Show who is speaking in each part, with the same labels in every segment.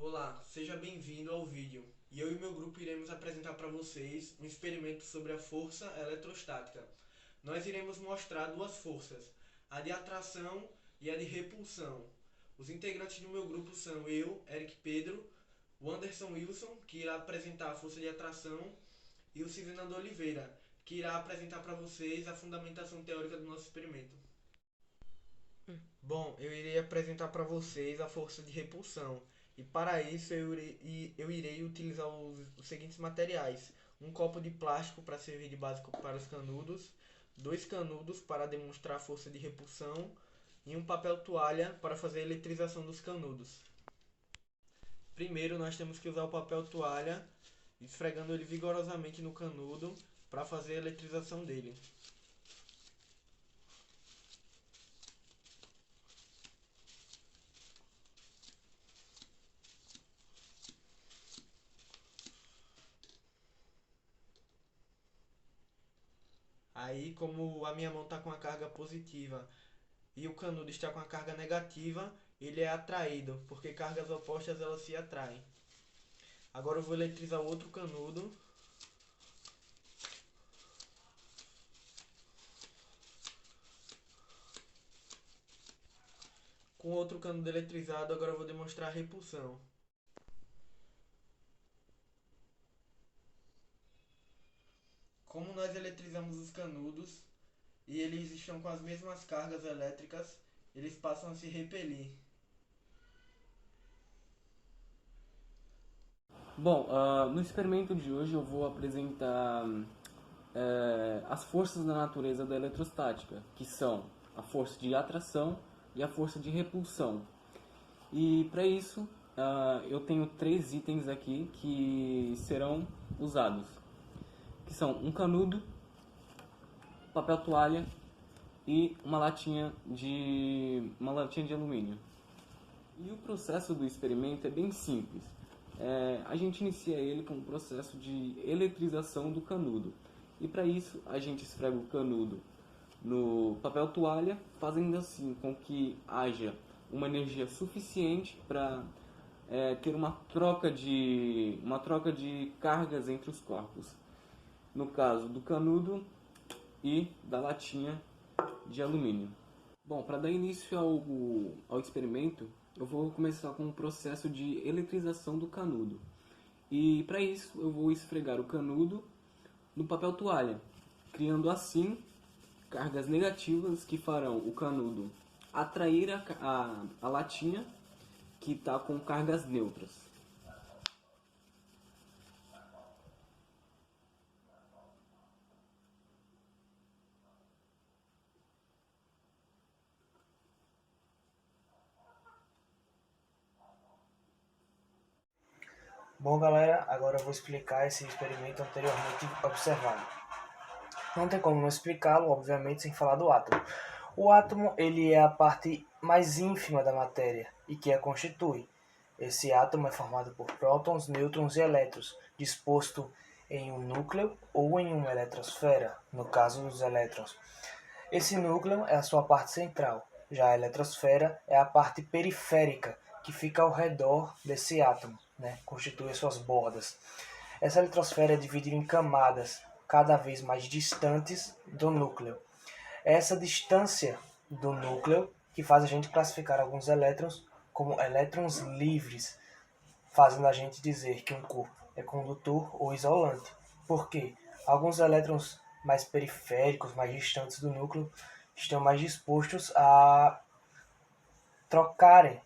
Speaker 1: Olá, seja bem-vindo ao vídeo. E eu e meu grupo iremos apresentar para vocês um experimento sobre a força eletrostática. Nós iremos mostrar duas forças, a de atração e a de repulsão. Os integrantes do meu grupo são eu, Eric Pedro, o Anderson Wilson, que irá apresentar a força de atração, e o Cizinando Oliveira, que irá apresentar para vocês a fundamentação teórica do nosso experimento. Bom, eu irei apresentar para vocês a força de repulsão. E para isso eu irei utilizar os seguintes materiais: um copo de plástico para servir de básico para os canudos, dois canudos para demonstrar a força de repulsão e um papel toalha para fazer a eletrização dos canudos. Primeiro nós temos que usar o papel toalha, esfregando ele vigorosamente no canudo para fazer a eletrização dele. Aí, como a minha mão está com a carga positiva e o canudo está com a carga negativa, ele é atraído, porque cargas opostas elas se atraem. Agora eu vou eletrizar o outro canudo. Com o outro canudo eletrizado, agora eu vou demonstrar a repulsão. Como nós eletrizamos os canudos e eles estão com as mesmas cargas elétricas, eles passam a se repelir.
Speaker 2: Bom, no experimento de hoje eu vou apresentar as forças da natureza da eletrostática, que são a força de atração e a força de repulsão. E para isso eu tenho três itens aqui que serão usados, que são um canudo, papel toalha e uma latinha de alumínio. E o processo do experimento é bem simples. A gente inicia ele com um processo de eletrização do canudo. E para isso a gente esfrega o canudo no papel toalha, fazendo assim com que haja uma energia suficiente para ter uma troca de cargas entre os corpos. No caso do canudo e da latinha de alumínio. Bom, para dar início ao experimento, eu vou começar com o processo de eletrização do canudo. E para isso eu vou esfregar o canudo no papel toalha, criando assim cargas negativas que farão o canudo atrair a latinha que está com cargas neutras.
Speaker 3: Bom, galera, agora eu vou explicar esse experimento anteriormente observado. Não tem como não explicá-lo, obviamente, sem falar do átomo. O átomo, ele é a parte mais ínfima da matéria e que a constitui. Esse átomo é formado por prótons, nêutrons e elétrons, disposto em um núcleo ou em uma eletrosfera, no caso dos elétrons. Esse núcleo é a sua parte central, já a eletrosfera é a parte periférica, que fica ao redor desse átomo, né? Constitui suas bordas. Essa eletrosfera é dividida em camadas, cada vez mais distantes do núcleo. Essa distância do núcleo que faz a gente classificar alguns elétrons como elétrons livres, fazendo a gente dizer que um corpo é condutor ou isolante. Por quê? Alguns elétrons mais periféricos, mais distantes do núcleo, estão mais dispostos a trocarem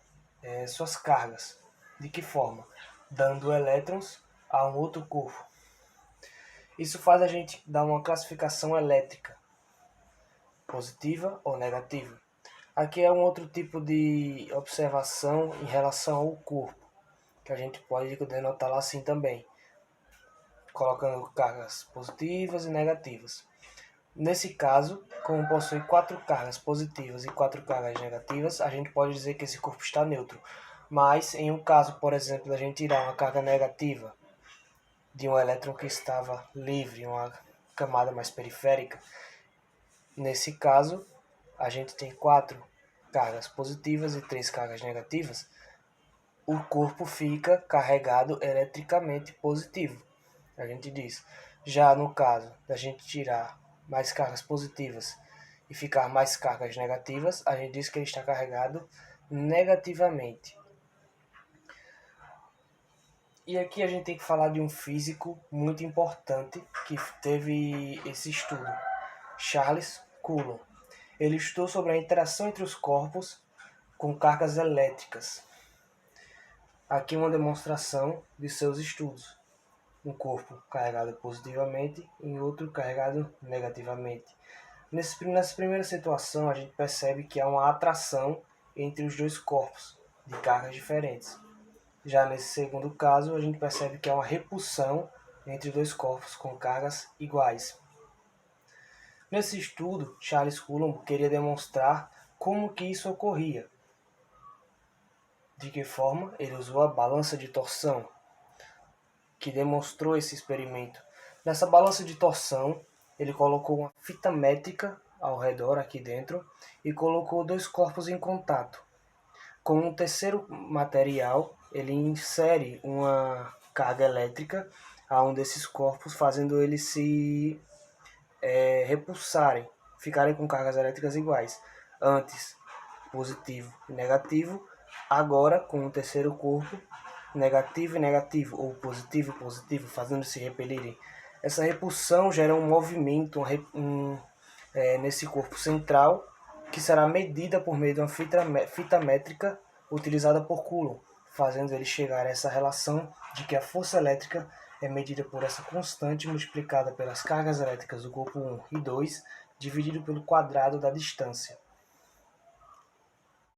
Speaker 3: suas cargas. De que forma? Dando elétrons a um outro corpo. Isso faz a gente dar uma classificação elétrica, positiva ou negativa. Aqui é um outro tipo de observação em relação ao corpo, que a gente pode denotar lá assim também, colocando cargas positivas e negativas. Nesse caso, como possui 4 cargas positivas e 4 cargas negativas, a gente pode dizer que esse corpo está neutro. Mas em um caso, por exemplo, da gente tirar uma carga negativa de um elétron que estava livre, em uma camada mais periférica, nesse caso, a gente tem 4 cargas positivas e 3 cargas negativas. o corpo fica carregado eletricamente positivo. A gente diz. Já no caso da gente tirar mais cargas positivas e ficar mais cargas negativas, a gente diz que ele está carregado negativamente. E aqui a gente tem que falar de um físico muito importante que teve esse estudo, Charles Coulomb. Ele estudou sobre a interação entre os corpos com cargas elétricas. Aqui uma demonstração de seus estudos. Um corpo carregado positivamente e outro carregado negativamente. Nessa primeira situação, a gente percebe que há uma atração entre os dois corpos, de cargas diferentes. Já nesse segundo caso, a gente percebe que há uma repulsão entre dois corpos com cargas iguais. Nesse estudo, Charles Coulomb queria demonstrar como que isso ocorria. De que forma? Ele usou a balança de torção, que demonstrou esse experimento. Nessa balança de torção, ele colocou uma fita métrica ao redor aqui dentro e colocou dois corpos em contato. Com um terceiro material, ele insere uma carga elétrica a um desses corpos, fazendo eles se repulsarem, ficarem com cargas elétricas iguais. Antes, positivo e negativo, agora com um terceiro corpo, negativo e negativo, ou positivo e positivo, fazendo se repelirem. Essa repulsão gera um movimento nesse corpo central, que será medida por meio de uma fita métrica utilizada por Coulomb, fazendo ele chegar a essa relação de que a força elétrica é medida por essa constante multiplicada pelas cargas elétricas do corpo 1 e 2, dividido pelo quadrado da distância.